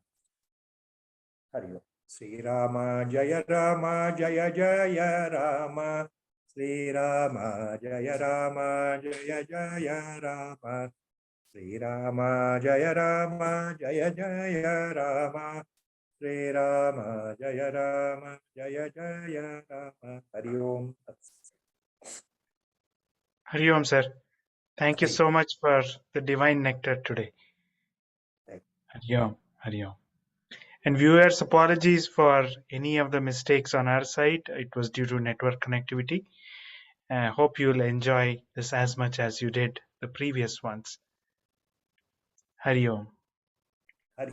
Hari Om. Sri Rama Jaya Rama Jaya Jaya Rama. Sri Rama Jaya Rama Jaya Jaya Rama. Sri Rama Jaya Rama Jaya Jaya Rama. Sri Rama Jaya Rama Jaya Jaya Rama. Hari Om. Hari Om, sir. Thank you so much for the divine nectar today. Hari Om. Hari Om. And viewers, apologies for any of the mistakes on our side. It was due to network connectivity. Hope you'll enjoy this as much as you did the previous ones. Hari Om. Hari.